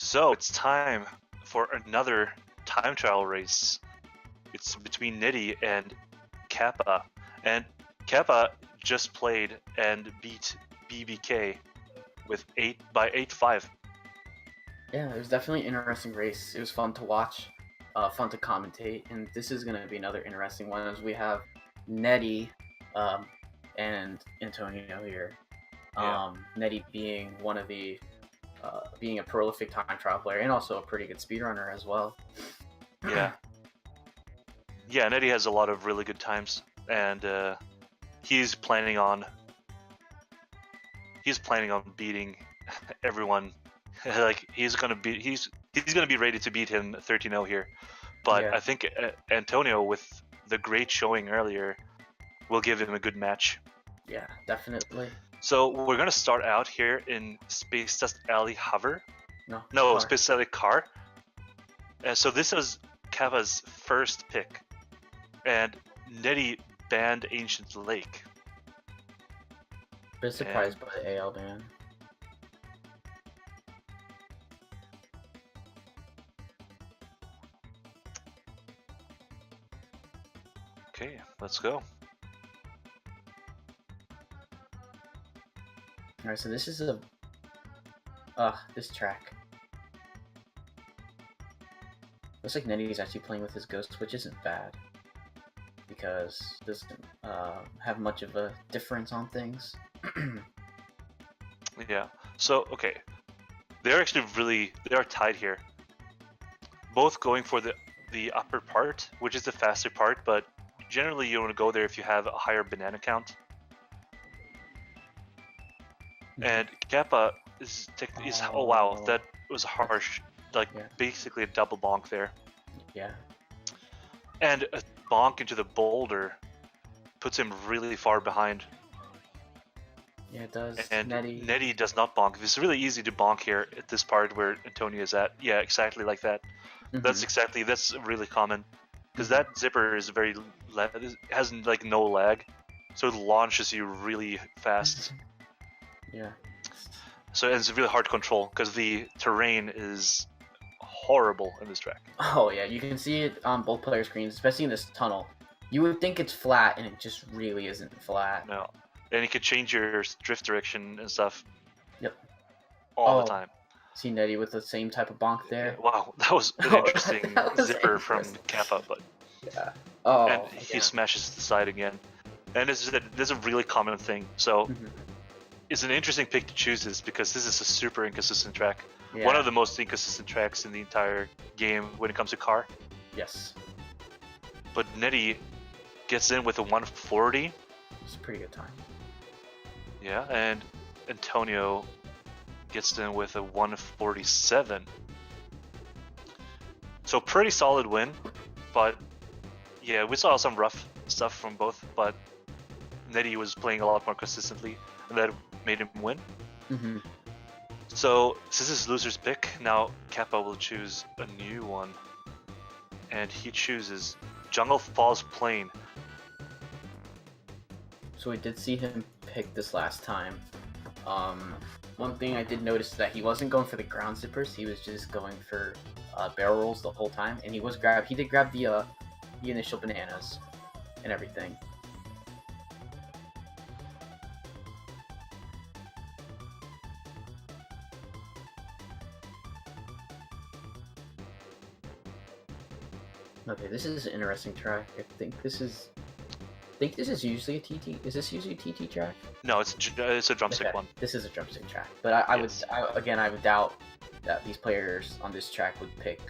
So it's time for another time trial race. It's between Neddie and Kappa. And Kappa just played and beat BBK with 8-5. Yeah, it was definitely an interesting race. It was fun to watch, fun to commentate, and this is going to be another interesting one as we have Neddie and Antonio here. Neddie being one of the being a prolific time trial player and also a pretty good speedrunner as well. Yeah. Yeah, Neddie has a lot of really good times, and he's planning on beating everyone. Like he's gonna be ready to beat him 13-0 here. But Yeah. I think Antonio, with the great showing earlier, will give him a good match. Yeah, definitely. So we're gonna start out here in Space Dust Alley Hover. No, car. Space Alley Car. So this was Kappa's first pick, and Neddie banned Ancient Lake. Bit surprised by the AL ban. Okay, let's go. Alright, so this is this track. Looks like Neddie's actually playing with his ghost, which isn't bad. Because it doesn't have much of a difference on things. Yeah, so, okay. They are tied here. Both going for the upper part, which is the faster part, but generally you want to go there if you have a higher banana count. And Kappa is oh wow, that was harsh. Like, basically a double bonk there. Yeah. And a bonk into the boulder puts him really far behind. Yeah, it does. And Neddie does not bonk. It's really easy to bonk here at this part where Antonio is at. Yeah, exactly like that. Mm-hmm. That's really common. Because that zipper is has like no lag. So it launches you really fast. Yeah. So it's really hard to control because the terrain is horrible in this track. Oh yeah, you can see it on both player screens, especially in this tunnel. You would think it's flat, and it just really isn't flat. No. And you could change your drift direction and stuff. Yep. All the time. See Neddie with the same type of bonk there. Wow, that was an interesting zipper from Kappa, but yeah. And he smashes the side again. And this is a really common thing. So it's an interesting pick to choose this because this is a super inconsistent track. Yeah. One of the most inconsistent tracks in the entire game when it comes to car. Yes. But Neddie gets in with a 140. It's a pretty good time. Yeah, and Antonio gets in with a 147. So pretty solid win, but yeah, we saw some rough stuff from both, but Neddie was playing a lot more consistently, and that made him win. So this is loser's pick. Now Kappa will choose a new one, and he chooses Jungle Falls Plain. So we did see him pick this last time. One thing I did notice is that he wasn't going for the ground zippers. He was just going for barrel rolls the whole time, and he did grab the initial bananas and everything. Okay, this is an interesting track. I think this is usually a TT. Is this usually a TT track? No, it's a drumstick one. This is a drumstick track, but I would doubt that these players on this track would pick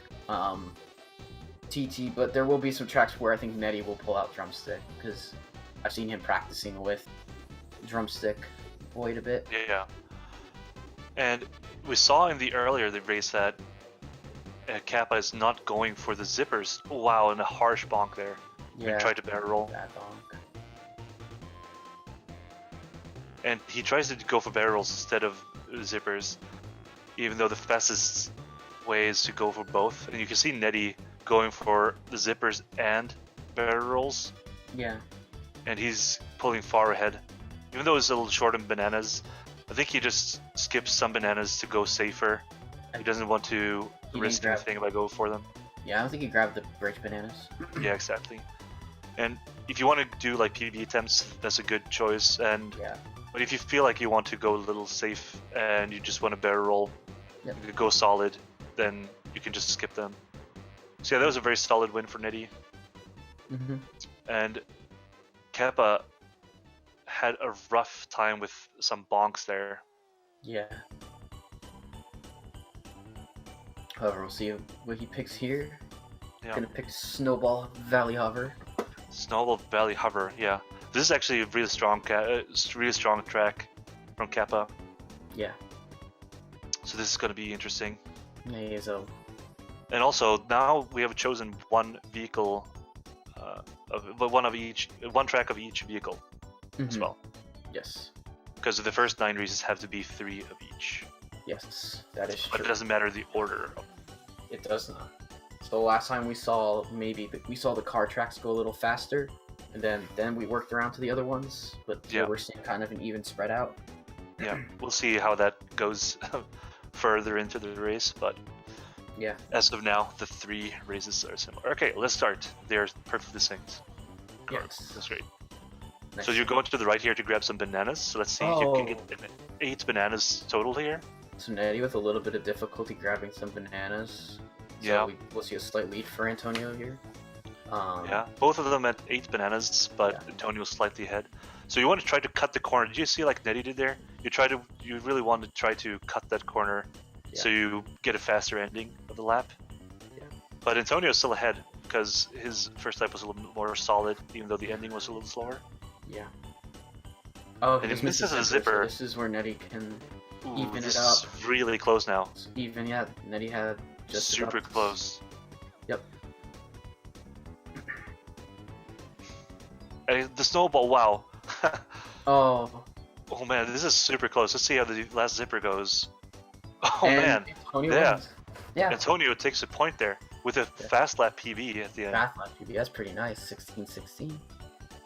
TT. But there will be some tracks where I think Neddie will pull out drumstick because I've seen him practicing with drumstick quite a bit. Yeah. And we saw in the earlier race that Kappa is not going for the zippers. Wow, and a harsh bonk there. Yeah. And tried to barrel roll. Bad bonk. And he tries to go for barrel rolls instead of zippers, even though the fastest way is to go for both. And you can see Neddie going for the zippers and barrel rolls. Yeah. And he's pulling far ahead. Even though it's a little short in bananas, I think he just skips some bananas to go safer. He doesn't want to risk anything by going for them. Yeah, I don't think he grabbed the bridge bananas. Yeah, exactly. And if you want to do like PB attempts, that's a good choice. And Yeah. but if you feel like you want to go a little safe and you just want to barrel roll, Yep. you could go solid, then you can just skip them. So yeah, that was a very solid win for Neddie. Mm-hmm. And Kappa had a rough time with some bonks there. Yeah. However, we'll see what he picks here. Yeah. Gonna pick Snowball Valley Hover. Snowball Valley Hover, yeah. This is actually a really strong track from Kappa. Yeah. So this is going to be interesting. Yeah, he is a... And also now we have chosen one vehicle, one track of each vehicle as well. Yes. Because the first 9 races have to be 3 of each. Yes, that is But true. it doesn't matter the order. It does not. So last time we saw the car tracks go a little faster, and then we worked around to the other ones. But Yeah. we're seeing kind of an even spread out. Yeah, we'll see how that goes further into the race, but Yeah. as of now, the 3 races are similar. Okay, let's start. They're perfectly synced. Yes. That's great. Nice. So you're going to the right here to grab some bananas. So let's see, you can get 8 bananas total here. So Neddie with a little bit of difficulty grabbing some bananas. So Yeah. we'll see a slight lead for Antonio here. Yeah, both of them at 8 bananas, but Yeah. Antonio's slightly ahead. So you want to try to cut the corner. Did you see like Neddie did there? You really want to try to cut that corner so you get a faster ending of the lap. Yeah. But Antonio's still ahead because his first lap was a little bit more solid, even though the ending was a little slower. Yeah. Oh, he And just if this missed is a so zipper, this is where Neddie can ooh, even this it up. is really close now. Even, yeah, Neddie had just Super about... close. Yep. The snowball, wow. Oh. Oh man, this is super close. Let's see how the last zipper goes. Oh And man, Antonio yeah. wins. Yeah. Antonio takes a point there with a fast lap PB at the end. Fast lap PB, that's pretty nice. 16-16.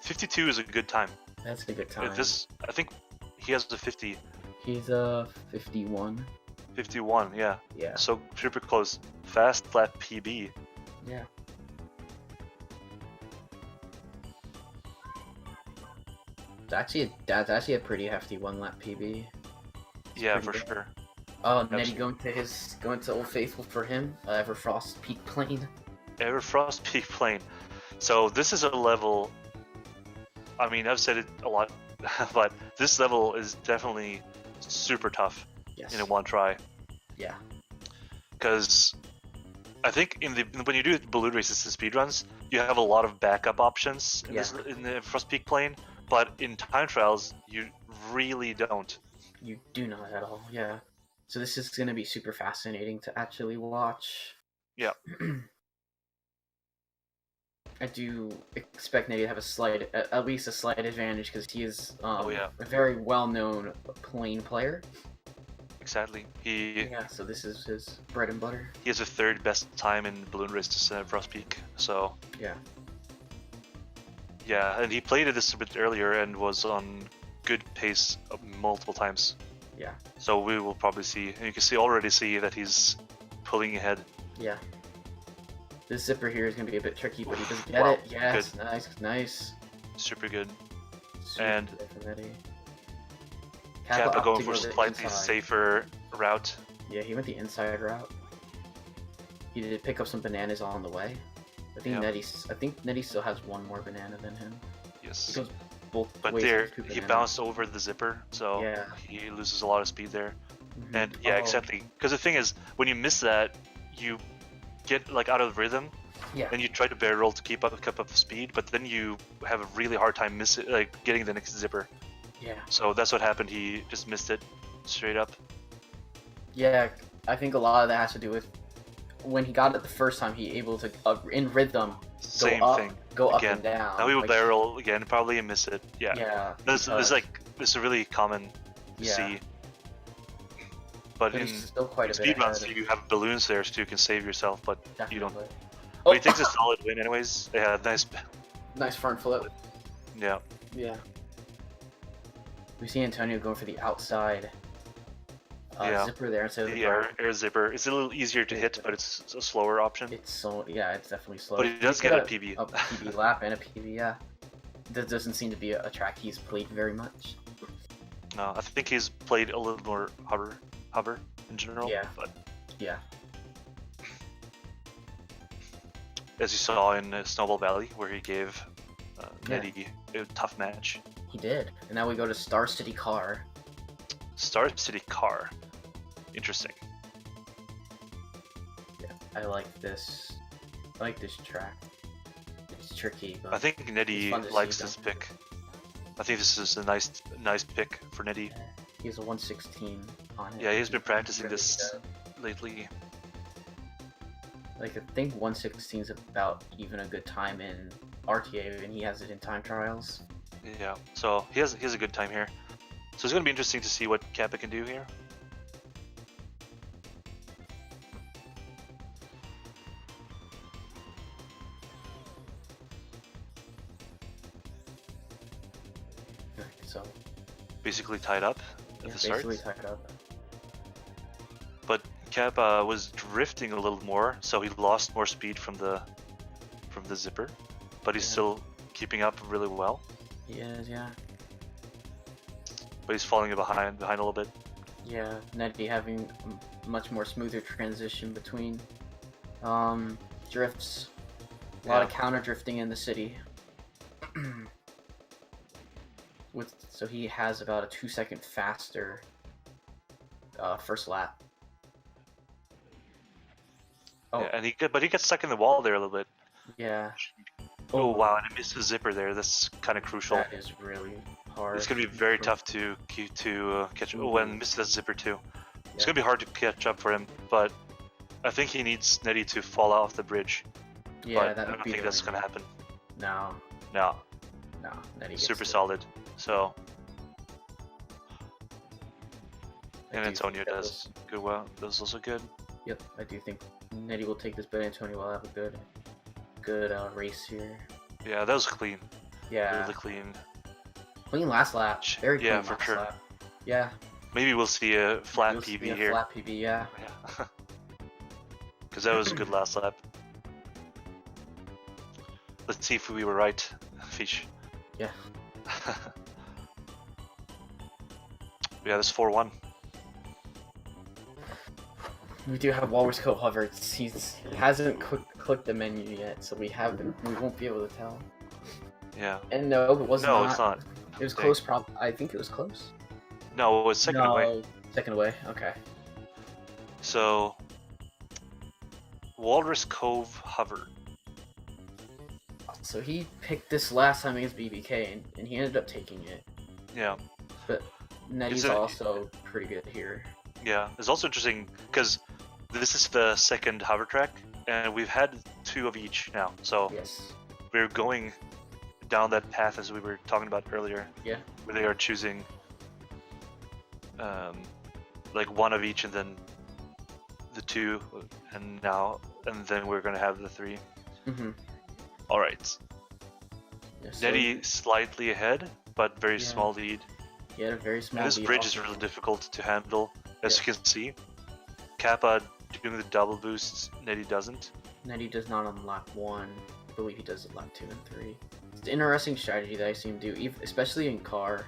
52 is a good time. That's a good time. I think he has the 50. He's 51. 51, yeah. Yeah. So super close. Fast lap PB. Yeah. That's actually a pretty hefty 1 lap PB. Yeah, pretty for good. sure. Oh, Absolutely. Neddie going to Old Faithful for him. Everfrost Peak Plane. Everfrost Peak Plane. So this is a level. I mean, I've said it a lot, but this level is definitely super tough Yes. in a one try. Yeah. Because I think when you do balloon races and speedruns, you have a lot of backup options in the Frost Peak Plane, but in time trials, you really don't. You do not at all. Yeah. So this is going to be super fascinating to actually watch. Yeah. I do expect Neddie to have at least a slight advantage because he is a very well-known plane player. Exactly. Yeah, so this is his bread and butter. He has the 3rd best time in balloon races at Frost Peak. So Yeah. yeah, and he played this a bit earlier and was on good pace multiple times. Yeah. So we will probably see. And you can already see that he's pulling ahead. Yeah. This zipper here is going to be a bit tricky, but he does get Wow, it. Yes, good. nice. Super good. Super And good for Neddie. Kappa opted going to for go a the slightly inside. safer route. Yeah, he went the inside route. He did pick up some bananas on the way. I think Neddie still has 1 more banana than him. He Yes. goes both But ways there, with 2 he bananas. bounced over the zipper, so Yeah. he loses a lot of speed there. Mhm. And yeah, Oh, exactly. Because the thing is, when you miss that, you get like out of rhythm, Yeah. and you try to barrel to keep up speed, but then you have a really hard time getting the next zipper. Yeah. So that's what happened. He just missed it straight up. Yeah, I think a lot of that has to do with when he got it the first time, he able to, in rhythm, Same go up, thing. go up Again. and down. Now we will like- barrel again, probably, and miss it. Yeah. Yeah. This is really common to Yeah. see. But But in he's still quite a bit speedruns, ahead. you have balloons there, so you can save yourself, but you don't. Definitely. But he takes a solid win anyways. Yeah, nice. Nice front flip. Yeah. Yeah. We see Antonio going for the outside zipper there instead of the The air zipper. It's a little easier to hit, but it's a slower option. It's it's definitely slow. But he does get a PB. A PB lap and a PB, yeah. That doesn't seem to be a track he's played very much. No, I think he's played a little more hover in general. Yeah. But yeah. As you saw in Snowball Valley, where he gave Neddie a tough match. He did. And now we go to Star City Car. Star City Car. Interesting. Yeah, I like this. I like this track. It's tricky, but I think Neddie likes this pick. I think this is a nice pick for Neddie. He has a 116 on it. Yeah, he's been practicing really this good. lately. Like, I think 116 is about even a good time in RTA, and he has it in time trials. Yeah, so he has a good time here. So it's going to be interesting to see what Kappa can do here. So basically tied up at the start. Basically tied up. But Kappa was drifting a little more, so he lost more speed from the zipper. But he's still keeping up really well. He is, yeah. But he's falling behind a little bit. Yeah, Neddie having a much more smoother transition between drifts. A lot of counter drifting in the city. So he has about a 2-second faster first lap. Oh, Yeah, and he gets stuck in the wall there a little bit. yeah. Oh wow, and I missed the zipper there. That's kind of crucial. That is really hard. It's gonna be very tough to catch. Oh, and missed that zipper too. It's gonna be hard to catch up for him, but I think he needs Neddie to fall off the bridge. Yeah, but that I would don't be think that's gonna happen. No, No, Neddie gets super it. solid. So, I and do Antonio think that does good. Well, that's also good. Yep, I do think Neddie will take this, but Antonio will have a good race here. Yeah, that was clean. Yeah, Really clean. clean last lap. Very clean for last sure. lap. Yeah. Maybe we'll see a flat You'll PB see a here. Flat PB, yeah. Yeah. Because that was a good last lap. Let's see if we were right, Fish. Yeah. Yeah, this 4-1. We do have Walrus Cove hover. He hasn't clicked the menu yet, so we won't be able to tell. Yeah. And no, it was No, not. it's not. It was Dang. close. I think it was close. No, it was second away. Second away. Okay. So, Walrus Cove hover. So he picked this last time against BBK, and he ended up taking it. Yeah. But Neddie's also pretty good here. Yeah. It's also interesting because this is the second hover track, and we've had 2 of each now. So Yes. we're going down that path as we were talking about earlier. Yeah. Where they are choosing like 1 of each and then the 2 and then we're gonna have the 3. Mhm. All right. Yeah, so Neddie slightly ahead, but very small lead. he had a very small. And this lead bridge also. is really difficult to handle, as you can see. Kappa doing the double boosts, Neddie doesn't. Neddie does not on lap 1. I believe he does it lap 2 and 3. It's an interesting strategy that I see him do, especially in car.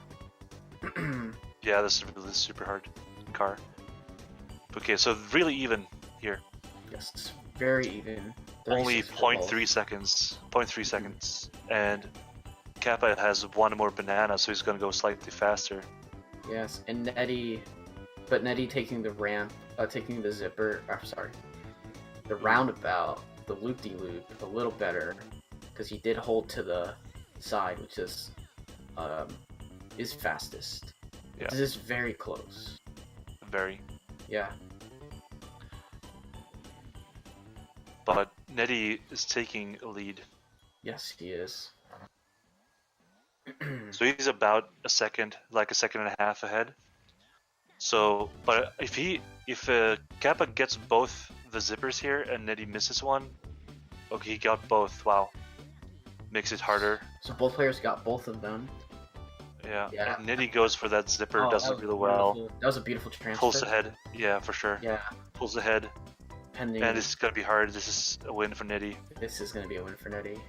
Yeah, this is really super hard in car. Okay, so really even here. Yes, it's very even. Only 36 for both. 0.3 seconds. 0.3 seconds. And Kappa has 1 more banana, so he's gonna go slightly faster. Yes, and Neddie taking the ramp, taking the zipper. Sorry, the roundabout, the loop-de-loop, a little better, because he did hold to the side, which is fastest. Yeah. This is very close. Very. Yeah. But Neddie is taking a lead. Yes, he is. So he's about a second, like a second and a half ahead. So, but if Kappa gets both the zippers here and Neddie misses one, okay, he got both. Wow, makes it harder. So both players got both of them. Yeah. Yeah. And Neddie goes for that zipper, Oh, does that it was really well. beautiful. That was a beautiful transfer. Pulls ahead. Yeah, for sure. Yeah. Pulls ahead. Pending. And it's gonna be hard. This is a win for Neddie. This is gonna be a win for Neddie.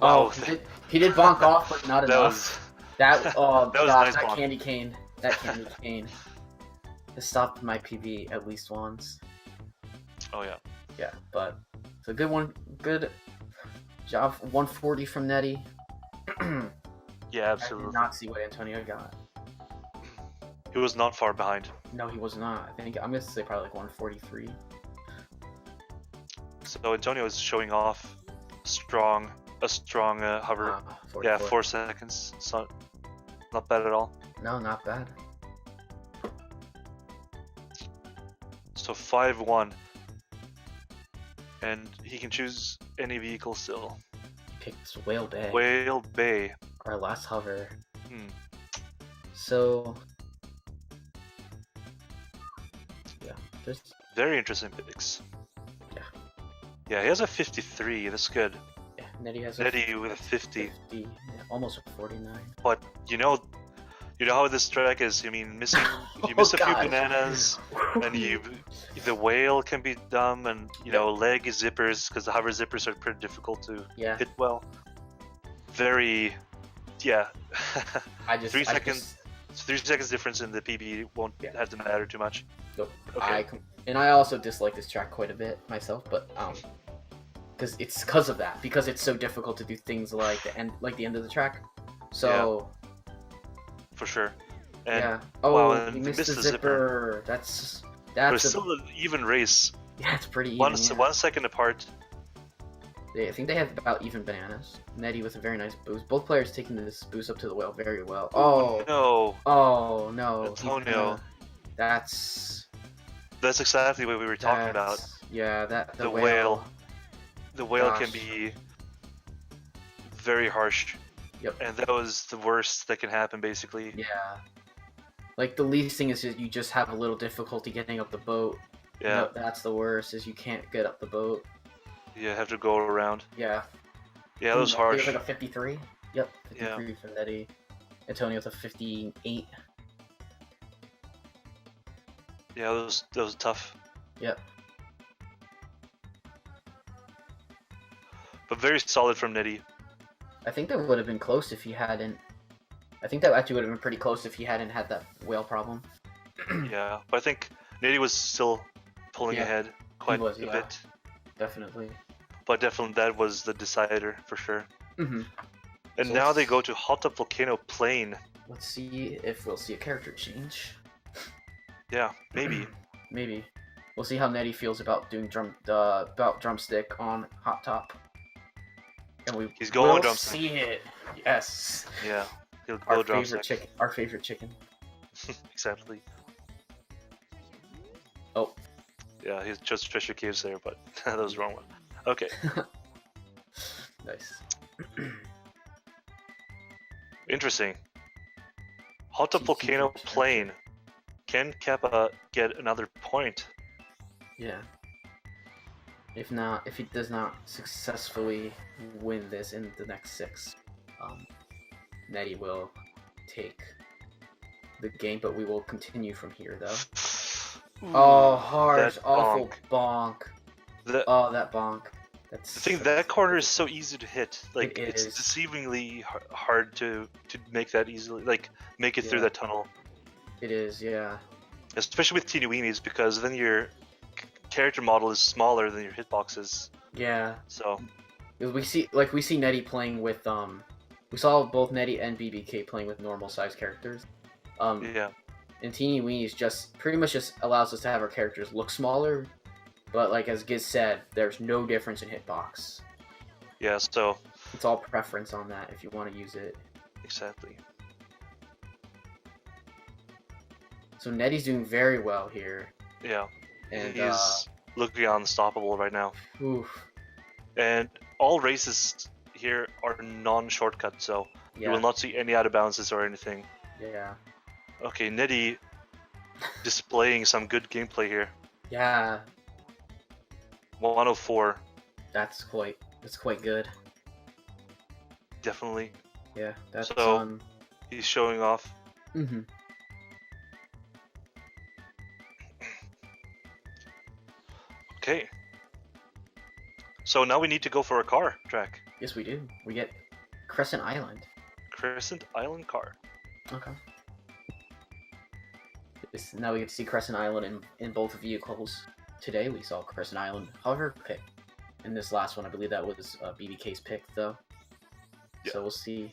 Wow. Oh, he did bonk off, but not enough. That was a nice that bonk. candy cane. That candy cane. It stopped my PB at least once. Oh yeah. Yeah, but it's a good one. Good job. 140 from Neddie. Yeah, I absolutely. did not see what Antonio got. He was not far behind. No, he was not. I think I'm gonna say probably like 143. So Antonio is showing off a strong hover. 44. Yeah, 4 seconds. So not bad at all. No, not bad. So 5-1. And he can choose any vehicle still. He picked Whale Bay. Whale Bay. Our last hover. Hmm. So yeah, just Very interesting picks. Yeah. Yeah, he has a 53. That's good. yeah. Neddie has Neddie with a 50. yeah, almost a 49. But you know how this track is. I mean, missing if you miss a few gosh. bananas, and the whale can be dumb, and leg zippers because the hover zippers are pretty difficult to Yeah. hit well. Very, yeah. I just 3 seconds. 3 seconds difference in the PB won't Yeah. have to matter too much. Okay. I also dislike this track quite a bit myself, but because of that, because it's so difficult to do things like the end of the track. So For sure. And yeah. Oh, wow, and you missed missed the the zipper. but That's it's still an even race. yeah, it's pretty even. 1 second apart. I think they have about even bananas. Neddie with a very nice boost. Both players taking this boost up to the whale very well. Oh No, oh no, Antonio. That's Exactly what we were talking about. Yeah, The whale. The whale Gosh. can be very harsh. Yep. And that was the worst that can happen, basically. Yeah. Like the least thing is you just have a little difficulty getting up the boat. Yeah. No, that's the worst is you can't get up the boat. You have to go around. Yeah. Yeah, that was It harsh. was like a 53. Yep, 53 Yeah. from Neddie. Antonio with a 58. Yeah, that was tough. Yep. But very solid from Neddie. I think that would have been close if he hadn't. I think that actually would have been pretty close if he hadn't had that whale problem. Yeah, but I think Neddie was still pulling Yeah, ahead quite was, a yeah. bit. Definitely. But definitely that was the decider for sure. Mm-hmm. And So now let's- they go to Hot Tub Volcano Plain. Let's see if we'll see a character change. Yeah, maybe. Maybe. We'll see how Neddie feels about doing drumstick on Hot Top. And He's going will drumstick. see it. Yes. Yeah, he'll Our go favorite drumstick. chicken. Our favorite chicken. Exactly. Oh. Yeah, he's just Treasure Caves there, but that was the wrong one. Okay. Nice. Interesting. Hot Tub GG Volcano for Plain. Can Kappa get another point? Yeah. If he does not successfully win this in the next 6, Neddie will take the game, but we will continue from here, though. Oh, harsh, that awful bonk. The Oh, that bonk. That's. thing, that corner is so easy to hit. Like, It it's is. deceivingly hard to make that easily, like, make it through Yeah. that tunnel. It is, yeah. Especially with teeny weenies, because then your character model is smaller than your hitboxes. Yeah. So, We see Neddie playing with we saw both Neddie and BBK playing with normal size characters. yeah. And Teeny Weenies just pretty much just allows us to have our characters look smaller, but like as Giz said, there's no difference in hitbox. Yeah, so, It's all preference on that if you want to use it. exactly. So Neddie's doing very well here. Yeah. And He's looking unstoppable right now. oof, And all races here are non-shortcut, so you yeah, will not see any out of bounces or anything. yeah, Okay, Neddie displaying some good gameplay here. yeah. 104, That's quite good. definitely. Yeah, that's So, He's showing off. Mm-hmm. Okay. So now we need to go for a car track. Yes, we do. We get Crescent Island. Crescent Island car. Okay. Now we get to see Crescent Island in both vehicles. Today we saw Crescent Island hover pick. In this last one, I believe that was BBK's pick, though. Yeah. So we'll see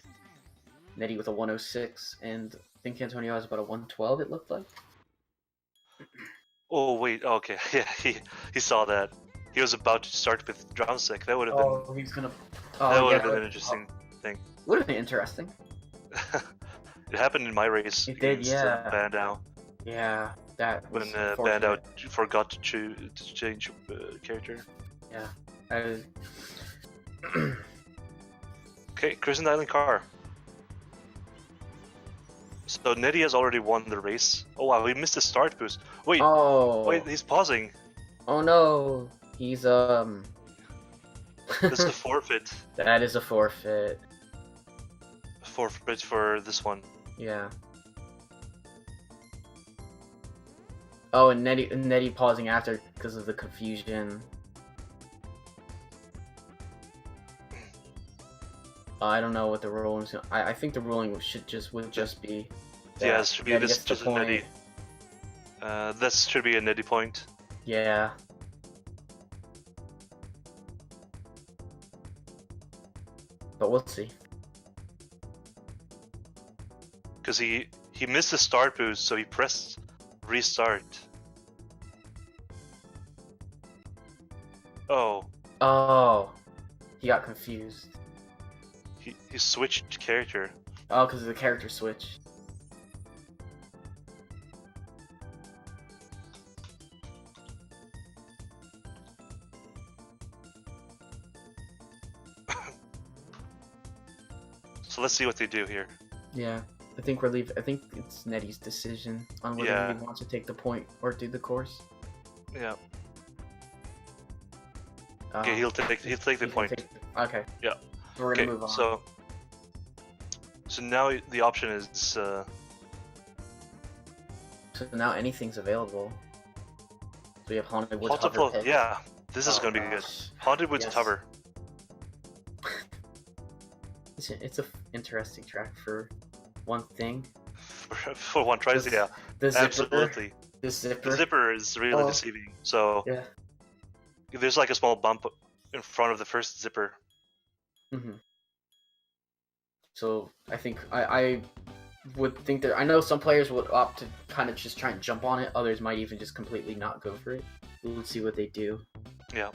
Neddie with a 106, and I think Antonio has about a 112, it looked like. Oh wait, okay, yeah, he saw that. He was about to start with drumstick. That would have been. He's gonna. That would have been an interesting thing. Would have been interesting. It happened in my race. It did, yeah. Bandau. Yeah, that was When Bandau forgot to change character. Yeah. Okay, Crescent Island car. So Neddie has already won the race. Oh wow, he missed the start boost. Wait, wait, he's pausing. Oh no, he's That's the forfeit. That is a forfeit. Forfeit for this one. Yeah. Oh, and Neddie pausing after because of the confusion. I don't know what the ruling is. I think the ruling would just be. Yeah, it should be this just a Neddie. That should be a Neddie point. Yeah. But we'll see. Because he missed the start boost, so he pressed restart. Oh. Oh. He got confused. He switched character. Oh, because of the character switch. So let's see what they do here. Yeah. I think it's Neddie's decision on whether he wants to take the point or do the course. Yeah. Okay, he'll take the point. Okay. Yeah. So we're gonna move on. So now the option is. So now anything's available. So we have Haunted Woods hover pick. Yeah, this is gonna be good. Haunted Woods hover. It's a interesting track for one thing. For one tries, yeah. The zipper, absolutely. The zipper. The zipper is really deceiving. So yeah. There's like a small bump in front of the first zipper. Mm-hmm. So I think I would think that I know some players would opt to kind of just try and jump on it. Others might even just completely not go for it. We'll see what they do. Yeah.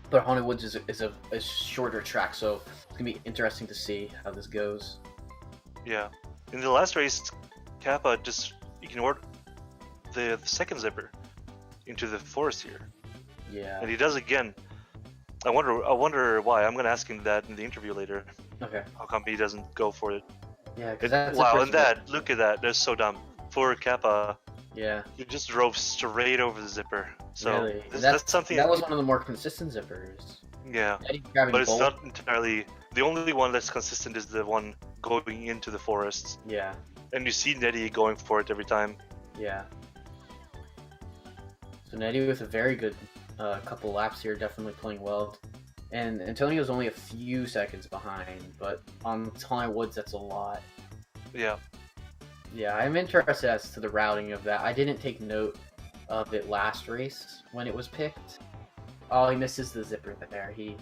But Haunted Woods is a shorter track, so it's gonna be interesting to see how this goes. Yeah. In the last race, Kappa just ignored the second zipper into the forest here. Yeah. And he does again. I wonder why. I'm gonna ask him that in the interview later. Okay. How come he doesn't go for it? Yeah. That's wow. And look at that. That's so dumb. For Kappa. Yeah. He just drove straight over the zipper. So really? that's something. That was one of the more consistent zippers. Yeah. But it's not entirely. The only one that's consistent is the one going into the forest. Yeah. And you see Neddie going for it every time. Yeah. So Neddie with a very good couple laps here, definitely playing well. And Antonio's only a few seconds behind, but on Haunted Woods, that's a lot. Yeah. Yeah, I'm interested as to the routing of that. I didn't take note of it last race when it was picked. Oh, he misses the zipper there. He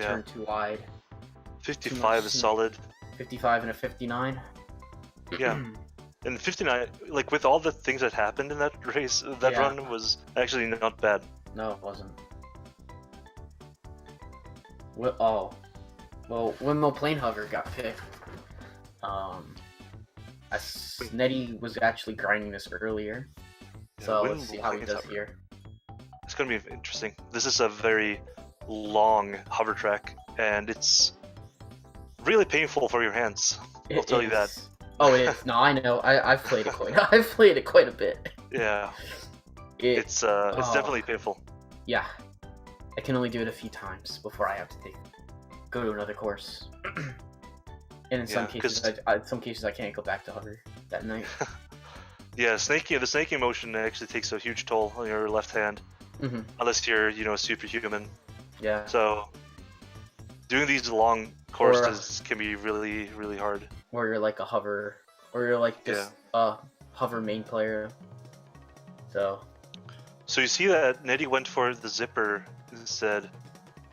turned too wide. 55 is solid. 55 and a 59. Yeah. And 59, like with all the things that happened in that race, that run was actually not bad. No, it wasn't. Well, Windmill Plane Hover got picked. Neddie was actually grinding this earlier, so let's see how he does here. It's gonna be interesting. This is a very long hover track, and it's really painful for your hands. I'll tell you that. Oh, it is. No, I know. I've played it quite. I've played it quite a bit. Yeah. It's definitely painful. Yeah, I can only do it a few times before I have to go to another course. And in some cases, I can't go back to hover that night. Yeah, the snaking motion actually takes a huge toll on your left hand, unless you're superhuman. Yeah. So doing these long courses can be really, really hard. Or you're like a hover, or you're like just a hover main player. So you see that Neddie went for the zipper instead,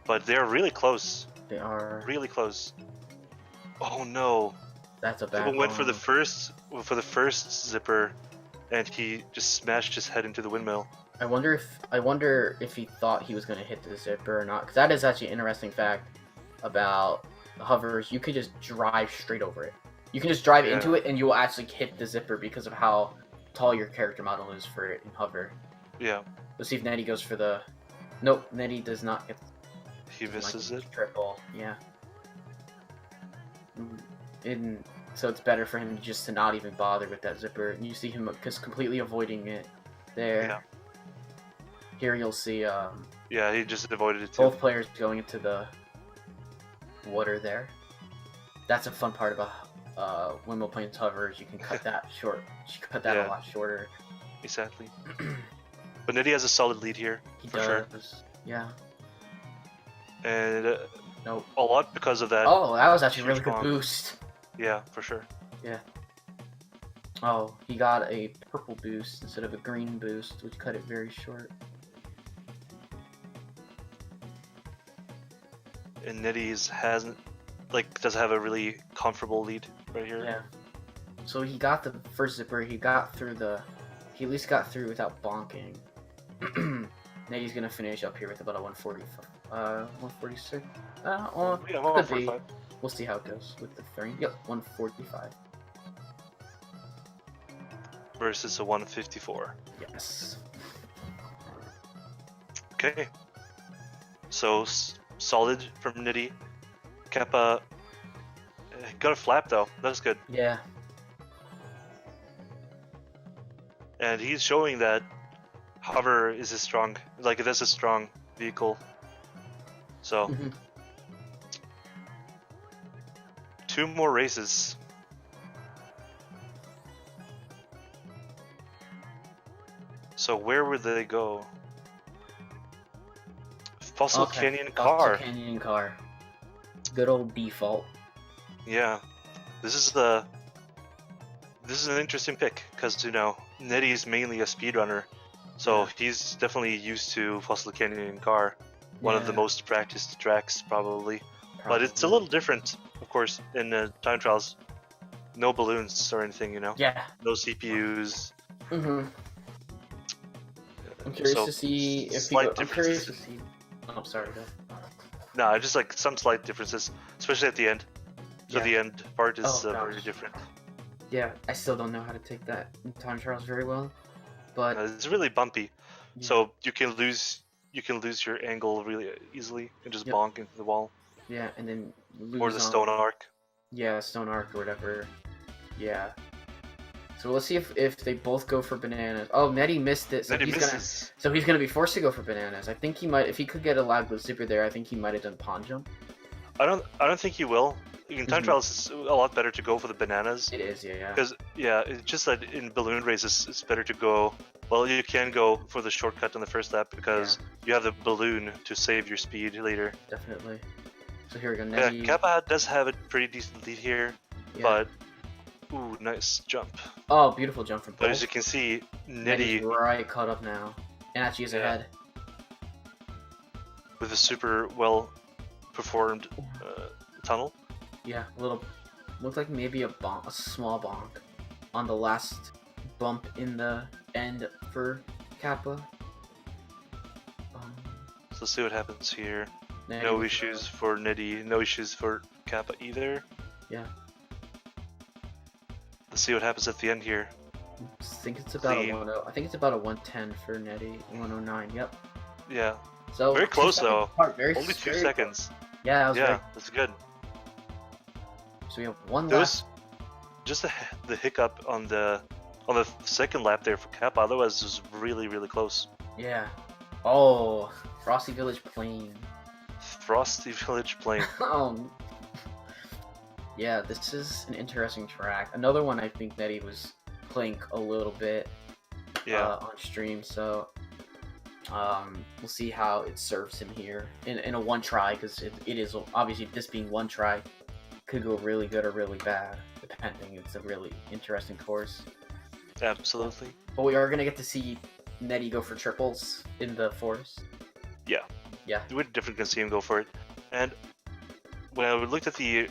but they're really close. They are really close. Oh no! That's a bad one. Went bomb. for the first zipper, and he just smashed his head into the windmill. I wonder if he thought he was going to hit the zipper or not, because that is actually an interesting fact about the hovers. You could just drive straight over it. You can just drive into it, and you will actually hit the zipper because of how tall your character model is for it in hover. Yeah. Let's see if Neddie goes for the. Nope, Neddie does not get. He misses it. Triple, yeah. So it's better for him just to not even bother with that zipper. And you see him just completely avoiding it there. Yeah. Here you'll see. Yeah, he just avoided it too. Both players going into the water there. That's a fun part about windmill planes hovers. You can cut that short. You can cut that a lot shorter. Exactly. But Neddie has a solid lead here. He for does. Sure. Yeah. And nope. A lot because of that. Oh, that was actually a really good boost. Yeah, for sure. Yeah. Oh, he got a purple boost instead of a green boost, which cut it very short. And Neddie's does have a really comfortable lead right here. Yeah. So he got the first zipper. He at least got through without bonking. Neddie's gonna finish up here with about a 146. Yeah, 145. We'll see how it goes with the frame. Yep, 145. Versus a 154. Yes. Okay. So solid from Neddie. Kappa got a flap though. That's good. Yeah. And he's showing that hover is that's a strong vehicle. So 2 more races. So where would they go? Fossil Canyon car. Fossil Canyon car. Good old default. Yeah. This is an interesting pick because Neddie's mainly a speedrunner, so he's definitely used to Fossil Canyon car, one of the most practiced tracks probably. But it's a little different, of course, in time trials. No balloons or anything, Yeah. No CPUs. I'm curious to see if I'm curious to see. Oh, sorry. No, just some slight differences, especially at the end. So the end part is very different. Yeah, I still don't know how to take that in time trials very well, but it's really bumpy, so you can lose your angle really easily and just bonk into the wall. Yeah, and then lose or the stone arc. Yeah, stone arc or whatever. Yeah. So let's see if they both go for bananas. Oh, Neddie missed it. So he's gonna be forced to go for bananas. I think he might, if he could get a lag with zipper there. I think he might have done pawn jump. I don't think he will. In time trials, it's a lot better to go for the bananas. It is, yeah. Because it's just that in balloon races, it's better to go. Well, you can go for the shortcut on the first lap because you have the balloon to save your speed later. Definitely. So here we go. Neddie. Yeah, Kappa does have a pretty decent lead here, but ooh, nice jump. Oh, beautiful jump from both. But as you can see, Neddie right caught up now, and actually is ahead. With a super well performed tunnel. Yeah, looked like maybe a small bonk on the last bump in the end for Kappa. So let's see what happens here. No issues for Neddie, no issues for Kappa either. Yeah. Let's see what happens at the end here. I think it's about a 110 for Neddie. 109. Yep. Yeah. So very close though. Only 2 seconds. Yeah, that's good. So we have one last. Just the hiccup on the on the second lap there for Kappa. Otherwise, it was really, really close. Yeah. Oh, Frosty Village Plain. Frosty Village Plain. Yeah, this is an interesting track. Another one I think Neddie was playing a little bit on stream, so we'll see how it serves him here in a one try, because it is obviously, this being one try could go really good or really bad depending. It's a really interesting course. Absolutely. But we are gonna get to see Neddie go for triples in the forest. Yeah. We definitely can see him go for it. And when I looked at the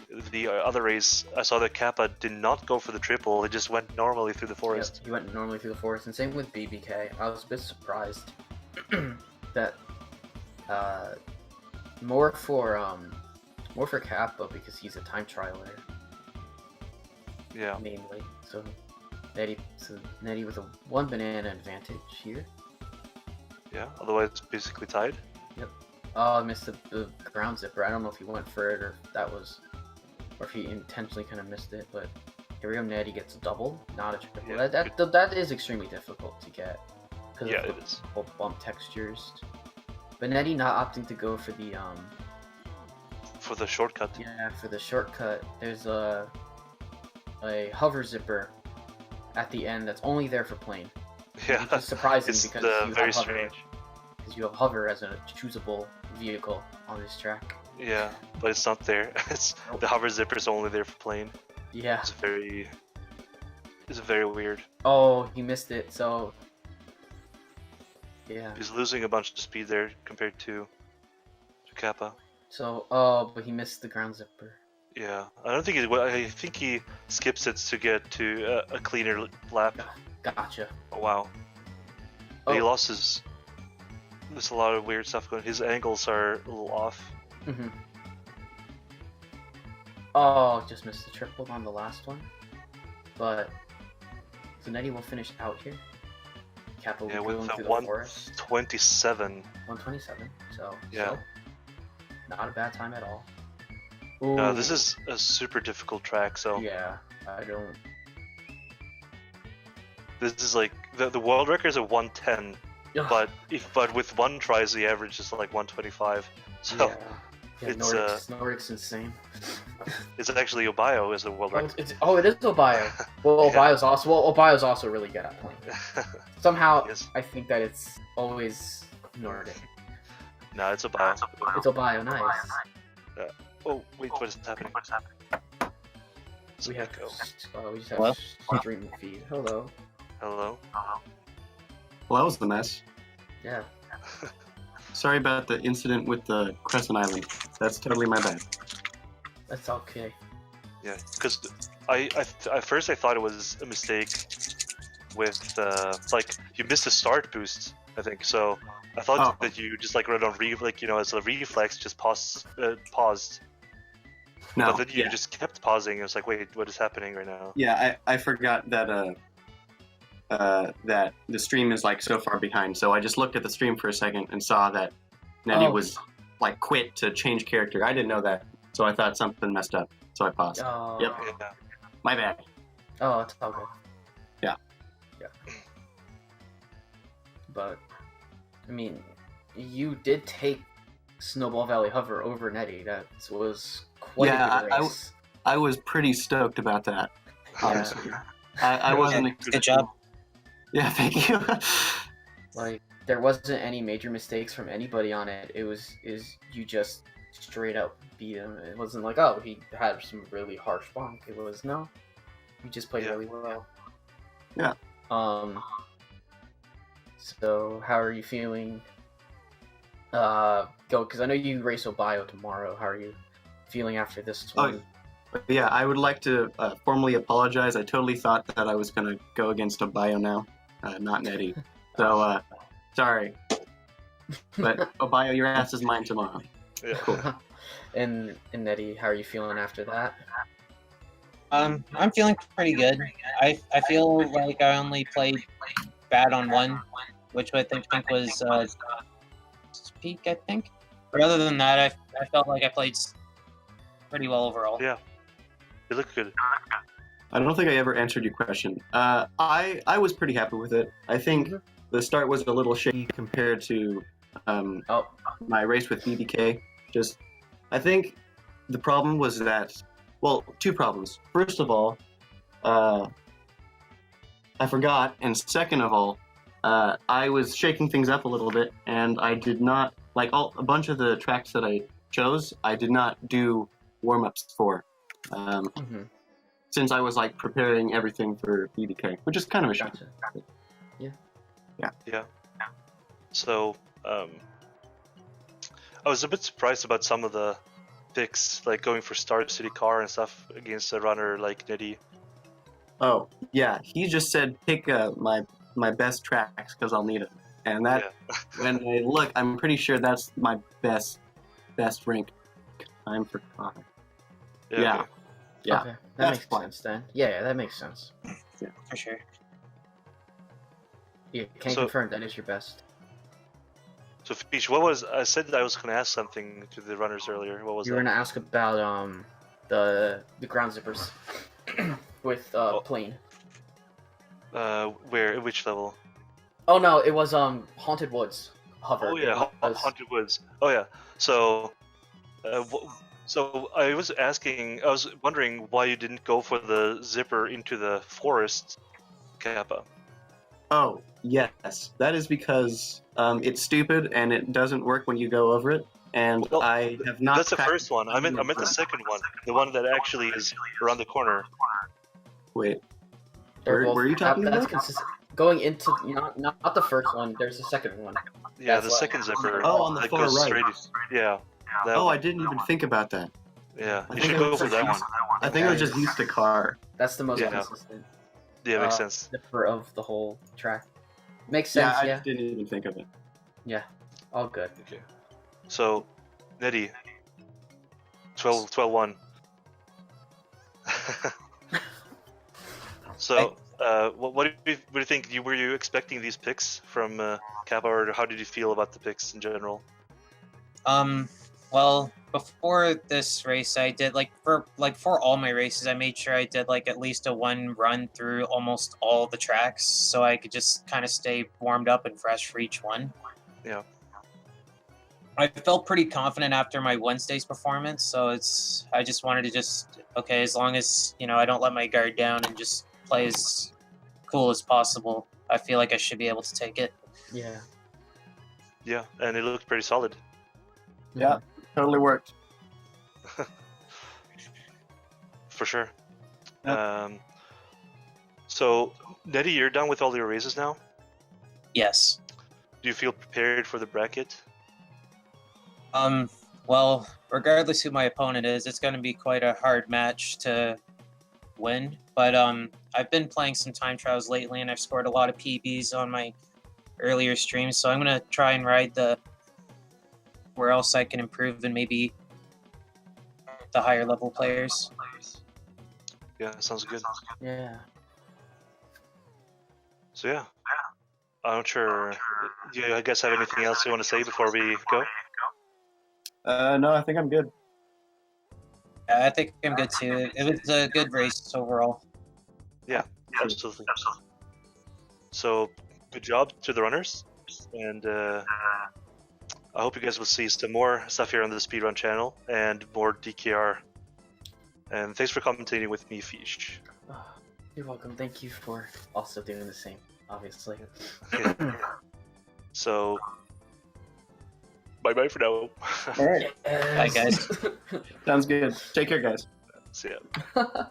other race, I saw that Kappa did not go for the triple. He just went normally through the forest. Yep, he went normally through the forest, and same with BBK. I was a bit surprised that more for Kappa, because he's a time trialer. Yeah. Mainly. So Neddie with a 1 banana advantage here. Yeah. Otherwise, basically tied. Yep. Oh, I missed the ground zipper. I don't know if he went for it, or if that was, or if he intentionally kind of missed it. But here we go. Neddie gets a double, not a triple. Yeah, that is extremely difficult to get. Yeah, it is. Both bump textures. But Neddie not opting to go for the for the shortcut. Yeah, for the shortcut. There's a hover zipper at the end that's only there for plane. Yeah, which is surprising it's because you very have hover, strange. because you have hover as a choosable vehicle on this track. Yeah, but it's not there. The hover zipper is only there for plane. Yeah. It's very weird. Oh, he missed it. So yeah. He's losing a bunch of speed there compared to Kappa. So but he missed the ground zipper. Yeah, I think he skips it to get to a cleaner lap. Gotcha. Oh, wow. But he lost his. There's a lot of weird stuff going. His angles are a little off. Mhm. Oh, just missed the triple on the last one. But so Neddie will finish out here. Kappa will go through the forest. 127. 127. So yeah, not a bad time at all. No, this is a super difficult track. So yeah, I don't. This is like the world record is a 110, but with one tries the average is like 125. So it's Nordic's insane. It's actually Obio is the world record. It is Obio. Well, Obio's also really good at playing. Somehow, I think that it's always Nordic. No, it's Obio. It's Obio, nice. Oh wait, what is happening? We just have stream feed. Hello. Hello. Well, that was the mess. Yeah. Sorry about the incident with the Crescent Island. That's totally my bad. That's okay. Yeah, because at first I thought it was a mistake with like you missed a start boost, I think. So I thought that you just like run on as a reflex, just paused. No, but then you just kept pausing. It was like, wait, what is happening right now? Yeah, I forgot that that the stream is like so far behind. So I just looked at the stream for a second and saw that Neddie was like quit to change character. I didn't know that, so I thought something messed up. So I paused. Yep. Yeah. My bad. Oh, it's all good. Yeah. Yeah. But I mean, you did take Snowball Valley Hover over Neddie. That was quite a good race. I was pretty stoked about that. Honestly, I wasn't. Good job. Yeah, thank you. Like, there wasn't any major mistakes from anybody on it. You just straight up beat him. It wasn't like, oh, he had some really harsh bonk. It was, no, you just played really well. Yeah. So how are you feeling? Because I know you race Obio tomorrow. How are you feeling after this one? Yeah, I would like to formally apologize. I totally thought that I was going to go against Obio now, not Neddie. So, sorry. But Obio, your ass is mine tomorrow. Yeah. Cool. And Neddie, how are you feeling after that? I'm feeling pretty good. I feel like I only played bad on one, which I think was Peak, I think. But other than that, I felt like I played pretty well overall. Yeah. You look good. I don't think I ever answered your question. I was pretty happy with it. I think the start was a little shaky compared to my race with BBK. I think the problem was that, well, two problems. First of all, I forgot, and second of all, I was shaking things up a little bit, and I did not, like a bunch of the tracks that I chose, I did not do warm-ups for, since I was like preparing everything for BBK, which is kind of a shame. Gotcha. Yeah. So, I was a bit surprised about some of the picks, like going for Star City Car and stuff against a runner like Neddie. Oh, yeah, he just said pick my best tracks because I'll need it. And that, when I look, I'm pretty sure that's my best rank time for car. Yeah. Okay. That That's makes fine. sense then. Yeah, that makes sense. For sure. You can confirm that is your best. So, Fish, what was I said that I was going to ask something to the runners earlier? What was You that? were gonna ask about the ground zippers with plane. Where? Which level? Oh no, it was Haunted Woods hover. Oh yeah, It was- Haunted Woods. Oh yeah. So, so I was wondering why you didn't go for the zipper into the forest, Kappa. Oh, yes. That is because it's stupid and it doesn't work when you go over it. And Well, I have not. That's the practiced first one. I meant the second one, the one that actually is around the corner. Wait. they're both- Were you talking that's about? consistent. Going into not the first one. There's a second one. Yeah, That's the why. second zipper. Oh, on the that far goes right. straight. Yeah. That Oh, one. I didn't even think about that. Yeah, I you think should I go was for that one. just I think I was just used to car. That's the most Yeah. consistent Yeah, makes sense. zipper of the whole track. Makes Yeah, sense. I Yeah. just didn't even think of it. Yeah. All good. Okay. So, Neddie, 12-1. So, what do you think? Were you expecting these picks from Kappa, or how did you feel about the picks in general? Well, before this race, I did for all my races, I made sure I did at least a one run through almost all the tracks, so I could just kind of stay warmed up and fresh for each one. Yeah. I felt pretty confident after my Wednesday's performance, so I just wanted to as long as I don't let my guard down and just play as cool as possible, I feel like I should be able to take it. Yeah. Yeah, and it looked pretty solid. Yeah, totally worked. For sure. Yep. So, Neddie, you're done with all your races now? Yes. Do you feel prepared for the bracket? Well, regardless who my opponent is, it's going to be quite a hard match to win. But I've been playing some time trials lately, and I've scored a lot of PBs on my earlier streams. So I'm going to try and ride where else I can improve and maybe the higher level players. Yeah, sounds good. Yeah. So yeah, I'm not sure. Do you, I guess, have anything else you want to say before we go? No, I think I'm good. Yeah, I think I'm good too. It was a good race overall. Yeah, absolutely. So, good job to the runners, and I hope you guys will see some more stuff here on the Speedrun channel and more DKR. And thanks for commentating with me, Fish. You're welcome. Thank you for also doing the same, obviously. Yeah. So, bye for now. All right. Bye, guys. Sounds good. Take care, guys. See ya.